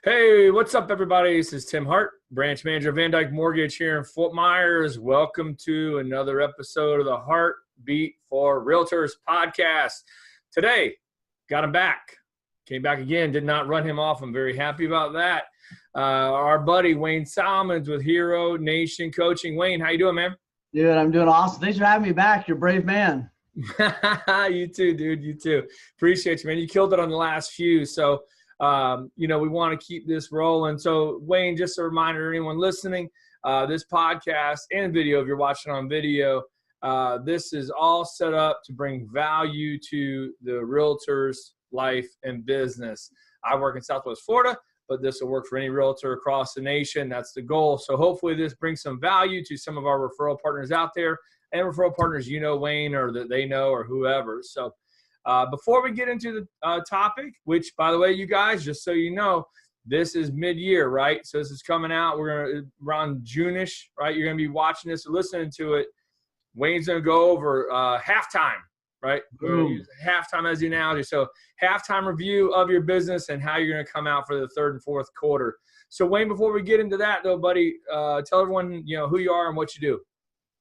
Hey, what's up, everybody? This is Tim Hart, branch manager of Van Dyke Mortgage here in Fort Myers. Welcome to another episode of the HartBeat for Realtors podcast. Today, got him back. Came back again, did not run him off. I'm very happy about that. Our buddy Wayne Salmans with Hero Nation Coaching. Wayne, how you doing, man? Dude, I'm doing awesome. Thanks for having me back. You're a brave man. You too, dude. You too. Appreciate you, man. You killed it on the last few. So, we want to keep this rolling. So, Wayne, just a reminder to anyone listening, this podcast and video, if you're watching on video, this is all set up to bring value to the realtors' life and business. I work in Southwest Florida, but this will work for any realtor across the nation. That's the goal. So hopefully this brings some value to some of our referral partners out there and referral partners, Wayne, or that they know, or whoever. So before we get into the topic, which, by the way, you guys, just so you know, this is mid-year, right? So this is coming out. We're around June-ish, right? You're going to be watching this or listening to it. Wayne's going to go over halftime, right? We're going to use halftime as the analogy. So halftime review of your business and how you're going to come out for the third and fourth quarter. So, Wayne, before we get into that, though, buddy, tell everyone, who you are and what you do.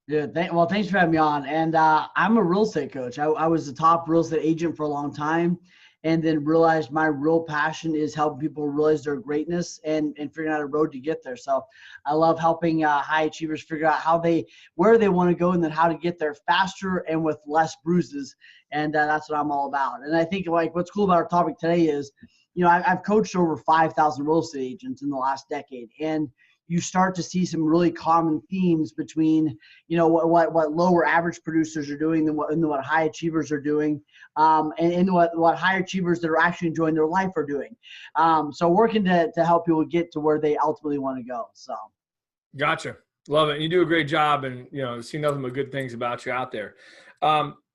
Yeah, thanks for having me on. And I'm a real estate coach. I was the top real estate agent for a long time, and then realized my real passion is helping people realize their greatness and figuring out a road to get there. So I love helping high achievers figure out where they want to go, and then how to get there faster and with less bruises. And that's what I'm all about. And I think what's cool about our topic today is, I've coached over 5,000 real estate agents in the last decade, and you start to see some really common themes between, what lower average producers are doing and what high achievers are doing, and what high achievers that are actually enjoying their life are doing. So working to help people get to where they ultimately want to go. So. Gotcha. Love it. You do a great job, and, see nothing but good things about you out there.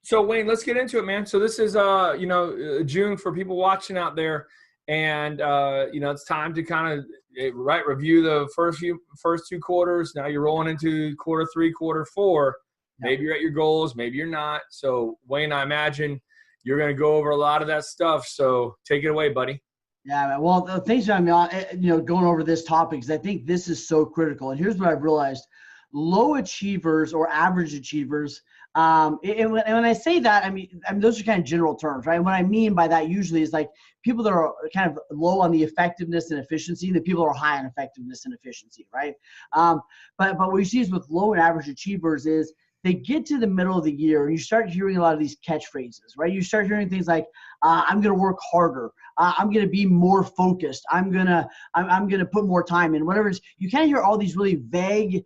So Wayne, let's get into it, man. So this is, June for people watching out there. And, it's time to kind of review the first two quarters. Now you're rolling into quarter three, quarter four. Maybe you're at your goals, maybe you're not. So Wayne, I imagine you're going to go over a lot of that stuff. So take it away, buddy. Yeah, man. Well, thanks for having me on, going over this topic, because I think this is so critical. And here's what I've realized. Low achievers or average achievers, and when I say that, I mean those are kind of general terms, right? And what I mean by that usually is like people that are kind of low on the effectiveness and efficiency, and the people that are high on effectiveness and efficiency, right? But what you see is with low and average achievers is they get to the middle of the year and you start hearing a lot of these catchphrases, right? You start hearing things like, I'm going to work harder. I'm going to be more focused. I'm going to put more time in, whatever it is. You kind of hear all these really vague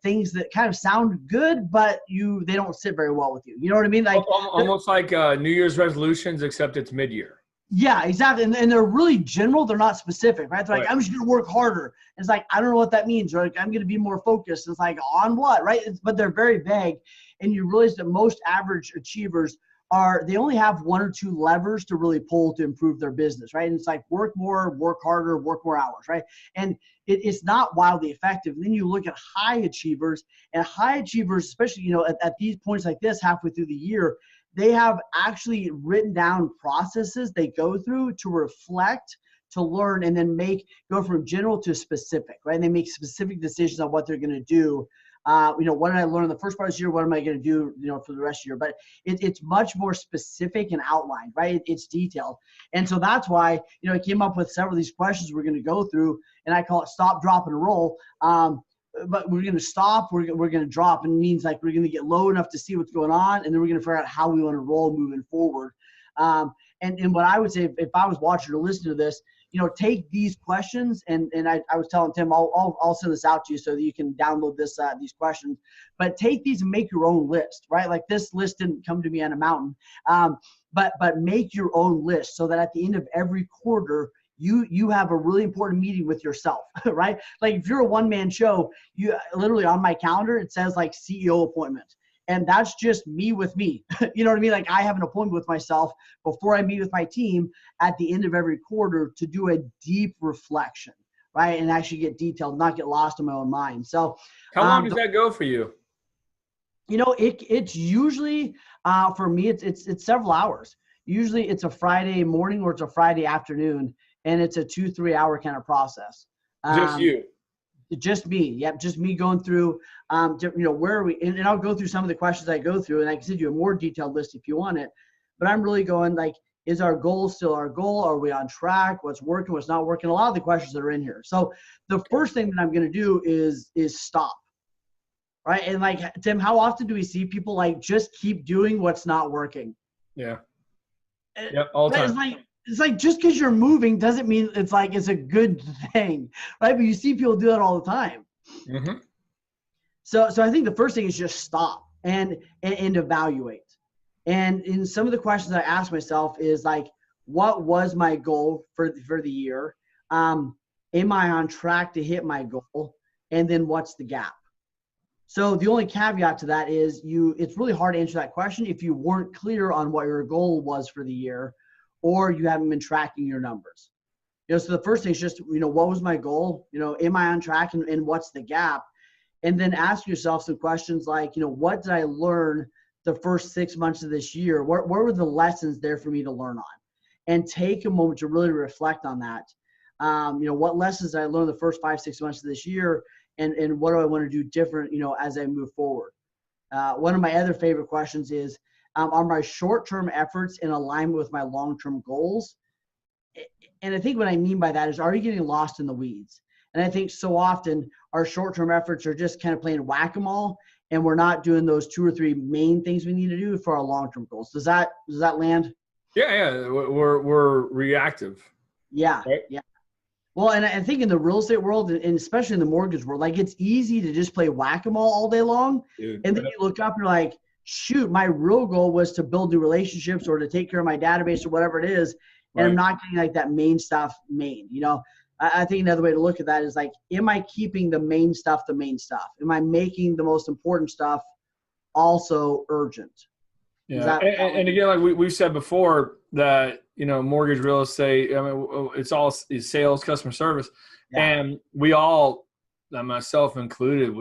things that kind of sound good, but they don't sit very well with you. You know what I mean? Like almost like New Year's resolutions, except it's mid-year. Yeah, exactly. And they're really general. They're not specific, right? They're like, I'm just going to work harder. It's like, I don't know what that means. Right? I'm going to be more focused. It's like, on what, right? But they're very vague. And you realize that most average achievers they only have one or two levers to really pull to improve their business, right? And it's like work more, work harder, work more hours, right? And it's not wildly effective. And then you look at high achievers, and high achievers, especially, at these points like this, halfway through the year, they have actually written down processes they go through to reflect, to learn, and then go from general to specific, right? And they make specific decisions on what they're going to do. What did I learn in the first part of this year? What am I going to do, for the rest of the year? But it's much more specific and outlined, right? It's detailed. And so that's why, I came up with several of these questions we're going to go through, and I call it stop, drop, and roll. But we're going to stop, we're going to drop, and it means like we're going to get low enough to see what's going on, and then we're going to figure out how we want to roll moving forward. And what I would say, if I was watching or listening to this, take these questions, and I was telling Tim, I'll send this out to you so that you can download these questions, but take these and make your own list, right? Like this list didn't come to me on a mountain, but make your own list so that at the end of every quarter, you have a really important meeting with yourself, right? Like if you're a one-man show, you literally on my calendar, it says like CEO appointment. And that's just me with me. You know what I mean? Like I have an appointment with myself before I meet with my team at the end of every quarter to do a deep reflection, right? And actually get detailed, not get lost in my own mind. So how long does that go for you? It's usually, for me, it's several hours. Usually it's a Friday morning or it's a Friday afternoon. and it's a 2-3 hour kind of process. Just you. Just me. Yep. Just me going through, where are we, and I'll go through some of the questions I go through, and I can send you a more detailed list if you want it, but I'm really going like, is our goal still our goal? Are we on track? What's working? What's not working? A lot of the questions that are in here. So the first thing that I'm going to do is stop. Right. And like, Tim, how often do we see people like just keep doing what's not working? Yeah. Yep. All the time. It's like just because you're moving doesn't mean it's like it's a good thing, right? But you see people do that all the time. Mm-hmm. So I think the first thing is just stop and evaluate. And in some of the questions I ask myself is like, what was my goal for the year? Am I on track to hit my goal? And then what's the gap? So the only caveat to that is it's really hard to answer that question if you weren't clear on what your goal was for the year, or you haven't been tracking your numbers. So the first thing is just, what was my goal? Am I on track, and what's the gap? And then ask yourself some questions like, what did I learn the first 6 months of this year? What were the lessons there for me to learn on? And take a moment to really reflect on that. What lessons did I learn the first 5-6 months of this year? And what do I want to do different, as I move forward? One of my other favorite questions is, are my short-term efforts in alignment with my long-term goals? And I think what I mean by that is, are you getting lost in the weeds? And I think so often our short-term efforts are just kind of playing whack-a-mole, and we're not doing those 2 or 3 main things we need to do for our long-term goals. Does that land? Yeah. We're reactive. Yeah. Right? Yeah. Well, and I think in the real estate world, and especially in the mortgage world, like it's easy to just play whack-a-mole all day long. Dude, and then you look up and you're like, shoot, my real goal was to build new relationships or to take care of my database or whatever it is. And I'm not getting like that main stuff main. I think another way to look at that is like, am I keeping the main stuff the main stuff? Am I making the most important stuff also urgent? Yeah. And again, like we've said before, that, mortgage, real estate, I mean, it's all sales, customer service. Yeah. And we all, myself included,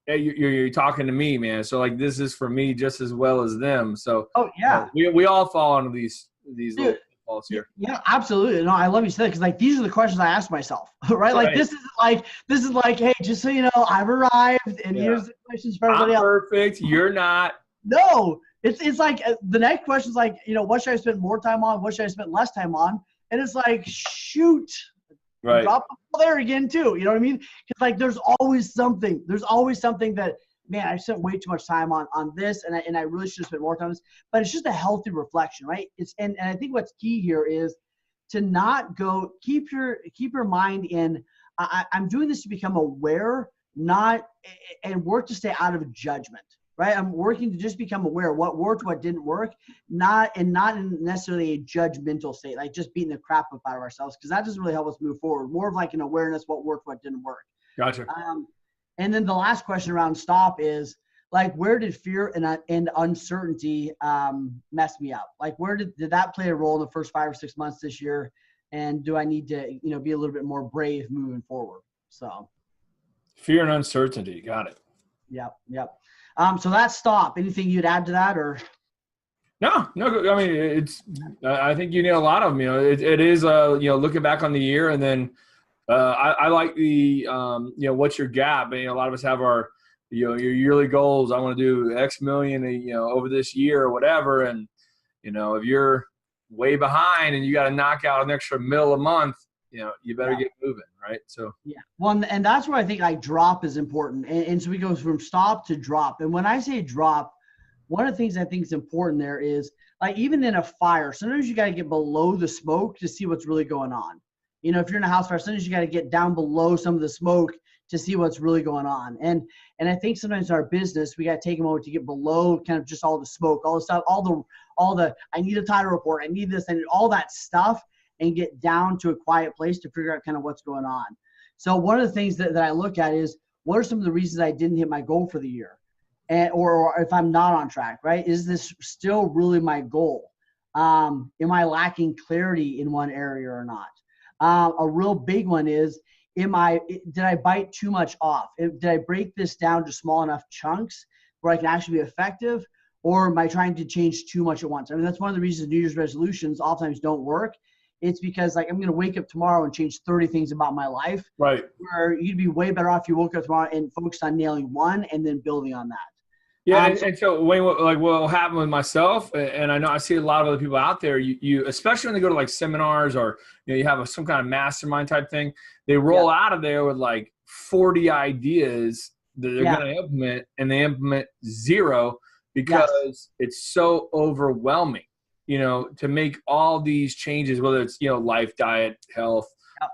you're talking to me, man. So like, this is for me just as well as them. So we all fall into these little pitfalls here. Yeah, absolutely. No, I love you said it, because like these are the questions I ask myself, right? Like this is like, hey, just so you know, I've arrived, and here's the questions for everybody else. Perfect. You're not. No, it's like the next question is like, what should I spend more time on? What should I spend less time on? And it's like, shoot. Right. Drop the ball there again too. You know what I mean? Because like there's always something that, man, I spent way too much time on this, and I really should have spent more time on this. But it's just a healthy reflection, right? And I think what's key here is to not go keep your mind in. I'm doing this to become aware, and work to stay out of judgment. Right? I'm working to just become aware of what worked, what didn't work, not in necessarily a judgmental state, like just beating the crap up out of ourselves, because that doesn't really help us move forward. More of like an awareness, what worked, what didn't work. Gotcha. And then the last question around stop is like, where did fear and uncertainty mess me up? Like, where did that play a role in the first 5 or 6 months this year? And do I need to, be a little bit more brave moving forward? So fear and uncertainty. Got it. Yep. So that's stop. Anything you'd add to that, or? No. I mean, I think you nail a lot of them. It is, looking back on the year, and then I like the, what's your gap? And, a lot of us have our, your yearly goals. I want to do X million, over this year or whatever. And, if you're way behind and you got to knock out an extra $1 a month, you better get moving, right? So well, and that's where I think like drop is important, and so we go from stop to drop. And when I say drop, one of the things I think is important there is like, even in a fire, sometimes you got to get below the smoke to see what's really going on. If you're in a house fire, sometimes you got to get down below some of the smoke to see what's really going on. And I think sometimes in our business, we got to take a moment to get below kind of just all the smoke, all the stuff, all the I need a title report, I need this, and all that stuff, and get down to a quiet place to figure out kind of what's going on. So one of the things that I look at is, what are some of the reasons I didn't hit my goal for the year? Or if I'm not on track, right? Is this still really my goal? Am I lacking clarity in one area or not? A real big one is, did I bite too much off? Did I break this down to small enough chunks where I can actually be effective? Or am I trying to change too much at once? I mean, that's one of the reasons New Year's resolutions oftentimes don't work, It's because like I'm going to wake up tomorrow and change 30 things about my life. Right. Where you'd be way better off if you woke up tomorrow and focused on nailing one and then building on that. Yeah, and so Wayne, what will happen with myself, and I know I see a lot of other people out there. You especially when they go to like seminars or you have some kind of mastermind type thing, they roll out of there with like 40 ideas that they're going to implement, and they implement 0 because it's so overwhelming. To make all these changes, whether it's life, diet, health,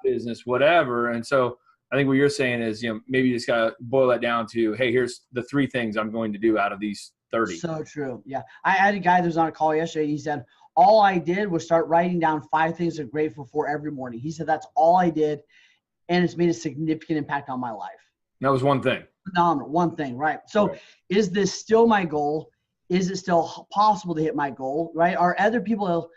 business, whatever, and so. I think what you're saying is, maybe you just got to boil that down to, hey, here's the 3 things I'm going to do out of these 30. So true. Yeah. I had a guy that was on a call yesterday. He said, all I did was start writing down 5 things I'm grateful for every morning. He said, that's all I did. And it's made a significant impact on my life. That was one thing. Phenomenal. One thing. Right. So is this still my goal? Is it still possible to hit my goal? Right. Are other people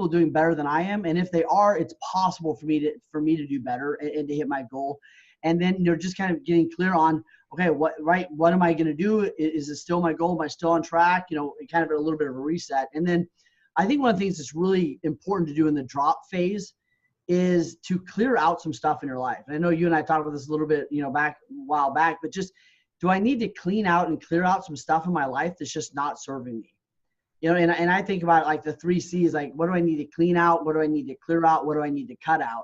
doing better than I am? And if they are, it's possible for me to do better and to hit my goal. And then just kind of getting clear on, okay, what am I going to do? Is it still my goal? Am I still on track? Kind of a little bit of a reset. And then I think one of the things that's really important to do in the drop phase is to clear out some stuff in your life. And I know you and I talked about this a little bit, a while back, but just, do I need to clean out and clear out some stuff in my life that's just not serving me? And I think about like the 3 C's, like what do I need to clean out? What do I need to clear out? What do I need to cut out?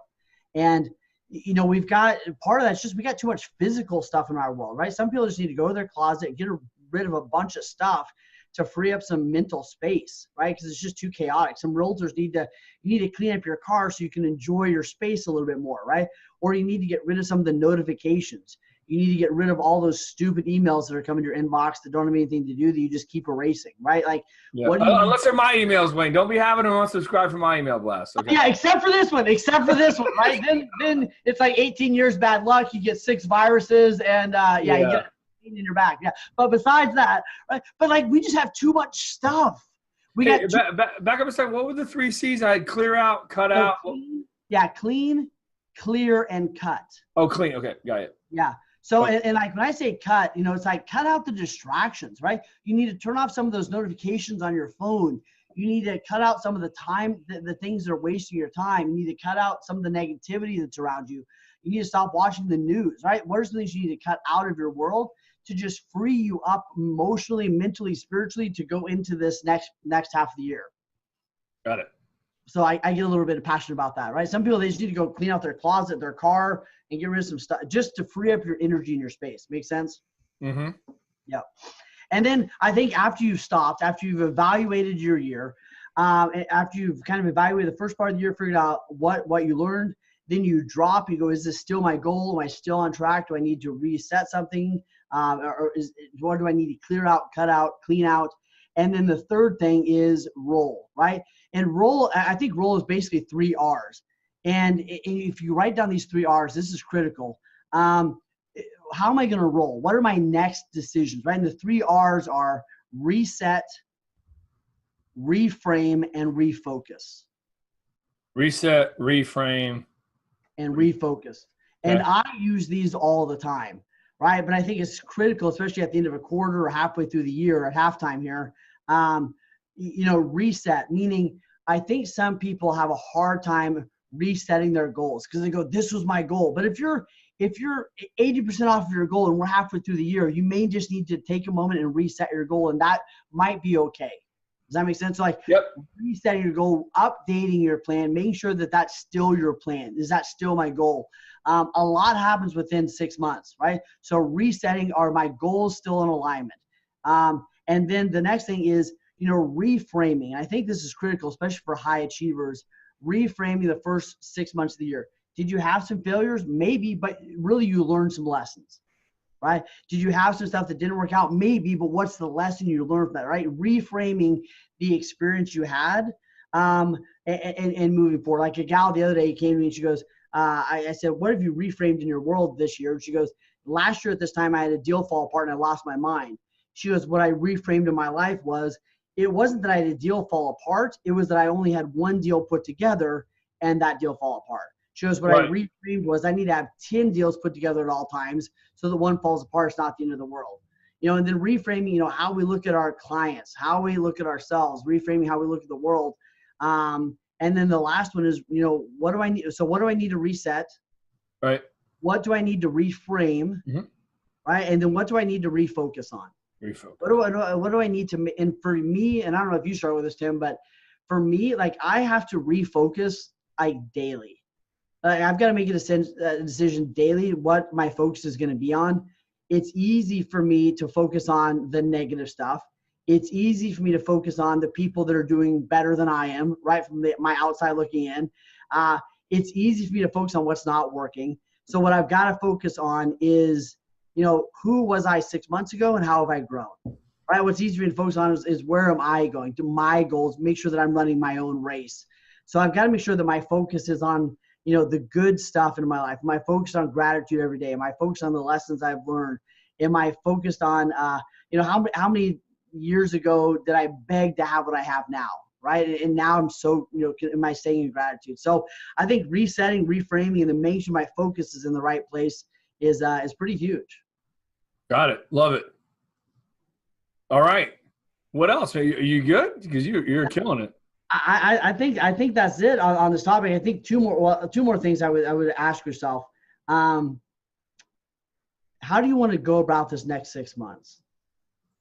And, we've got part of that's just we got too much physical stuff in our world, right? Some people just need to go to their closet, get rid of a bunch of stuff to free up some mental space, right? Because it's just too chaotic. Some realtors you need to clean up your car so you can enjoy your space a little bit more, right? Or you need to get rid of some of the notifications. You need to get rid of all those stupid emails that are coming to your inbox that don't have anything to do that you just keep erasing, right? Like, unless they're my emails, Wayne. Don't be having them unsubscribe from my email blast. Okay. Yeah, except for this one, right? Then it's like 18 years bad luck. You get 6 viruses, and you get in your back. Yeah, but besides that, right? But like, we just have too much stuff. Back up a second. What were the 3 C's? I had clear out, cut out. Clean, clear, and cut. Oh, clean. Okay, got it. Yeah. So, and like when I say cut, it's like cut out the distractions, right? You need to turn off some of those notifications on your phone. You need to cut out some of the time, the things that are wasting your time. You need to cut out some of the negativity that's around you. You need to stop watching the news, right? What are some things you need to cut out of your world to just free you up emotionally, mentally, spiritually to go into this next half of the year? Got it. So I get a little bit passionate about that, right? Some people, they just need to go clean out their closet, their car, and get rid of some stuff just to free up your energy in your space. Make sense? Mm-hmm. Yeah. And then I think after you've stopped, after you've evaluated your year, after you've kind of evaluated the first part of the year, figured out what you learned, then you drop, you go, is this still my goal? Am I still on track? Do I need to reset something? What do I need to clear out, cut out, clean out? And then the third thing is roll, right? And roll, I think roll is basically 3 R's. And if you write down these 3 R's, this is critical. How am I going to roll? What are my next decisions, right? And the 3 R's are reset, reframe, and refocus. Reset, reframe, and refocus. And I use these all the time, right? But I think it's critical, especially at the end of a quarter or halfway through the year at halftime here. Reset, meaning I think some people have a hard time resetting their goals because they go, this was my goal. But if you're 80% off of your goal and we're halfway through the year, you may just need to take a moment and reset your goal, and that might be okay. Does that make sense? So resetting your goal, updating your plan, making sure that that's still your plan. Is that still my goal? A lot happens within 6 months, right? So resetting, are my goals still in alignment? And then the next thing is, reframing. I think this is critical, especially for high achievers. Reframing the first 6 months of the year. Did you have some failures? Maybe, but really you learned some lessons, right? Did you have some stuff that didn't work out? Maybe, but what's the lesson you learned from that, right? Reframing the experience you had and moving forward. Like a gal the other day came to me and she goes, I said, what have you reframed in your world this year? And she goes, last year at this time I had a deal fall apart and I lost my mind. She goes, what I reframed in my life was, it wasn't that I had a deal fall apart. It was that I only had one deal put together and that deal fall apart. She goes, what I reframed was I need to have 10 deals put together at all times so that one falls apart. It's not the end of the world. And then reframing, how we look at our clients, how we look at ourselves, reframing how we look at the world. And then the last one is, what do I need? So what do I need to reset? Right. What do I need to reframe? Mm-hmm. Right. And then what do I need to refocus on? Refocus. What do I need to, and for me, and I don't know if you start with this, Tim, but for me, like I have to refocus like daily. I've got to make a decision daily what my focus is going to be on. It's easy for me to focus on the negative stuff. It's easy for me to focus on the people that are doing better than I am, right, from my outside looking in. It's easy for me to focus on what's not working. So what I've got to focus on is, who was I 6 months ago and how have I grown? Right? What's easy for me to focus on is where am I going to my goals, make sure that I'm running my own race. So I've got to make sure that my focus is on the good stuff in my life. Am I focused on gratitude every day? Am I focused on the lessons I've learned? Am I focused on, how many years ago did I beg to have what I have now? Right. And now I'm so, am I staying in gratitude? So I think resetting, reframing, and then making sure my focus is in the right place is pretty huge. Got it. Love it. All right. What else? Are you good? Because you're killing it. I think that's it on this topic. I think two more things I would ask yourself. How do you want to go about this next 6 months?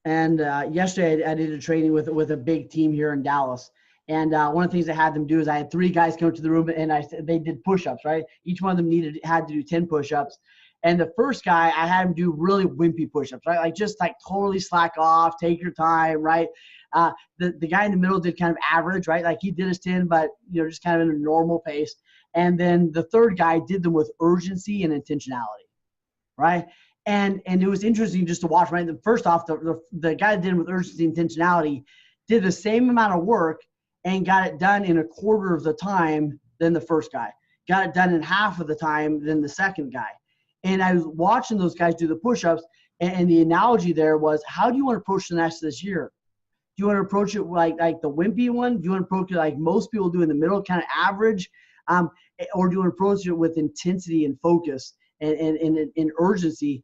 And yesterday I did a training with a big team here in Dallas. And one of the things I had them do is I had 3 guys come to the room and they did push-ups, right? Each one of them had to do 10 push-ups. And the first guy, I had him do really wimpy push-ups, right? Like just like totally slack off, take your time, right? The guy in the middle did kind of average, right? Like he did his 10, but just kind of in a normal pace. And then the third guy did them with urgency and intentionality, right? And it was interesting just to watch, right? First off, the guy that did it with urgency and intentionality did the same amount of work and got it done in a quarter of the time than the first guy. Got it done in half of the time than the second guy. And I was watching those guys do the push-ups, and the analogy there was, how do you want to approach the next this year? Do you want to approach it like the wimpy one? Do you want to approach it like most people do in the middle, kind of average? Or do you want to approach it with intensity and focus and urgency?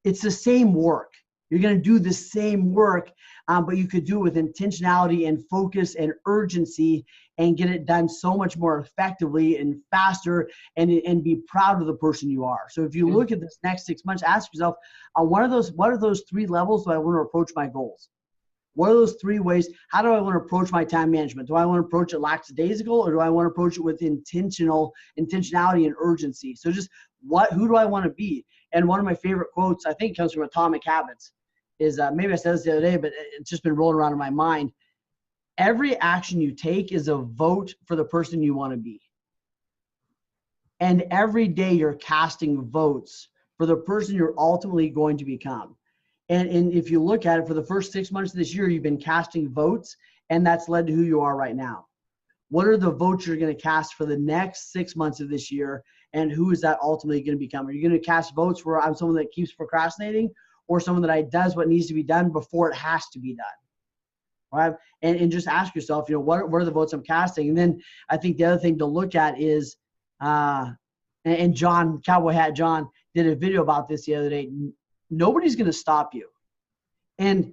It's the same work. You're going to do the same work, but you could do it with intentionality and focus and urgency and get it done so much more effectively and faster and be proud of the person you are. So if you look at this next 6 months, ask yourself, what are those 3 levels do I want to approach my goals? What are those 3 ways? How do I want to approach my time management? Do I want to approach it lackadaisical, or do I want to approach it with intentionality and urgency? So just who do I want to be? And one of my favorite quotes, I think, comes from Atomic Habits, is maybe I said this the other day, but it's just been rolling around in my mind. Every action you take is a vote for the person you want to be. And every day you're casting votes for the person you're ultimately going to become. And if you look at it, for the first 6 months of this year, you've been casting votes, and that's led to who you are right now. What are the votes you're going to cast for the next 6 months of this year, and who is that ultimately going to become? Are you going to cast votes where I'm someone that keeps procrastinating, or someone that does what needs to be done before it has to be done? Right? And just ask yourself, what are the votes I'm casting? And then I think the other thing to look at is, and John, Cowboy Hat John, did a video about this the other day. Nobody's going to stop you. And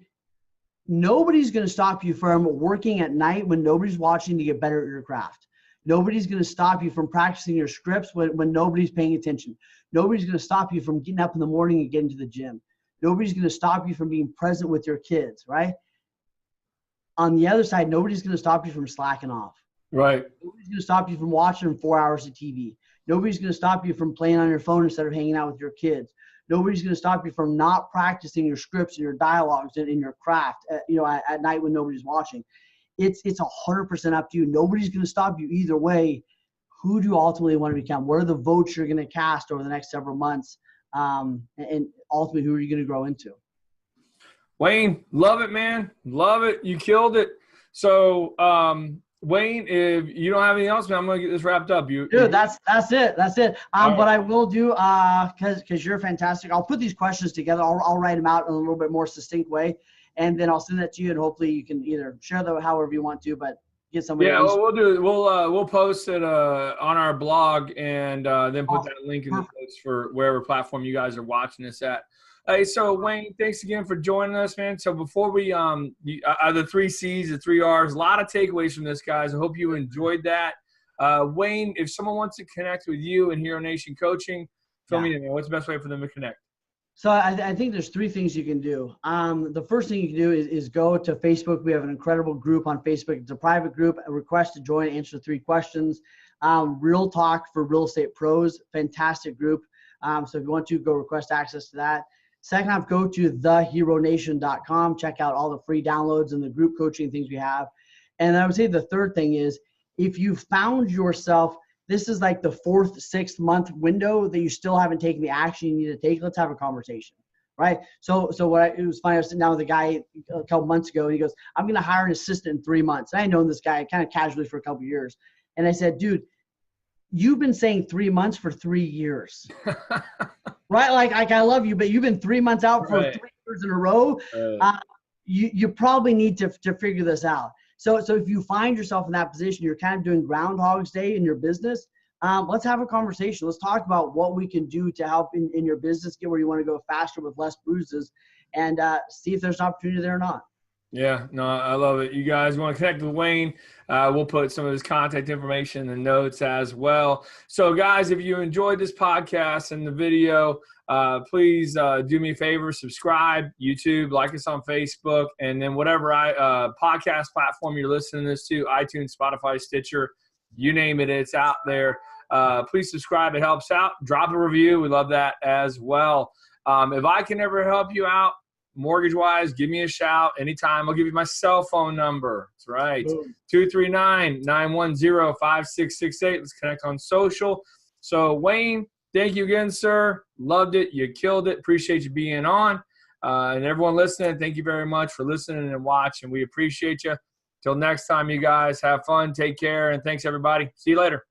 nobody's going to stop you from working at night when nobody's watching to get better at your craft. Nobody's going to stop you from practicing your scripts when nobody's paying attention. Nobody's going to stop you from getting up in the morning and getting to the gym. Nobody's going to stop you from being present with your kids, right? On the other side, nobody's going to stop you from slacking off. Right. Nobody's going to stop you from watching 4 hours of TV. Nobody's going to stop you from playing on your phone instead of hanging out with your kids. Nobody's going to stop you from not practicing your scripts and your dialogues and in your craft, at night when nobody's watching. It's 100% up to you. Nobody's going to stop you either way. Who do you ultimately want to become? What are the votes you're going to cast over the next several months? And ultimately, who are you going to grow into? Wayne, love it, man. Love it. You killed it. So, Wayne, if you don't have anything else, man, I'm going to get this wrapped up. Dude, that's it. That's it. Right. What I will do, because you're fantastic, I'll put these questions together. I'll write them out in a little bit more succinct way, and then I'll send that to you, and hopefully you can either share them however you want to, but get somebody else. We'll do it. We'll post it on our blog, and then put that link in the post for wherever platform you guys are watching this at. Hey, so Wayne, thanks again for joining us, man. So before we, the 3 C's, the 3 R's, a lot of takeaways from this, guys. I hope you enjoyed that. Wayne, if someone wants to connect with you and Hero Nation Coaching, fill me in, man. What's the best way for them to connect? So I think there's 3 things you can do. The first thing you can do is go to Facebook. We have an incredible group on Facebook. It's a private group. A request to join, answer 3 questions. Real Talk for Real Estate Pros, fantastic group. So if you want to, go request access to that. Second off, go to theheronation.com. Check out all the free downloads and the group coaching things we have. And I would say the third thing is, if you found yourself, this is like the 4th, 6th month window that you still haven't taken the action you need to take, let's have a conversation, right? So it was funny, I was sitting down with a guy a couple months ago, and he goes, I'm going to hire an assistant in 3 months. And I had known this guy kind of casually for a couple of years. And I said, dude, you've been saying 3 months for 3 years. Right? Like I love you, but you've been 3 months out for 3 years in a row. You probably need to figure this out. So if you find yourself in that position, you're kind of doing Groundhog's Day in your business, let's have a conversation. Let's talk about what we can do to help in your business get where you want to go faster with less bruises, and see if there's an opportunity there or not. Yeah, no, I love it. You guys want to connect with Wayne? We'll put some of his contact information in the notes as well. So, guys, if you enjoyed this podcast and the video, please do me a favor, subscribe, YouTube, like us on Facebook, and then whatever podcast platform you're listening to this to, iTunes, Spotify, Stitcher, you name it, it's out there. Please subscribe. It helps out. Drop a review. We love that as well. If I can ever help you out, mortgage-wise, give me a shout anytime. I'll give you my cell phone number. That's right, 239-910-5668. Let's connect on social. So, Wayne, thank you again, sir. Loved it. You killed it. Appreciate you being on. And everyone listening, thank you very much for listening and watching. We appreciate you. Till next time, you guys, have fun. Take care. And thanks, everybody. See you later.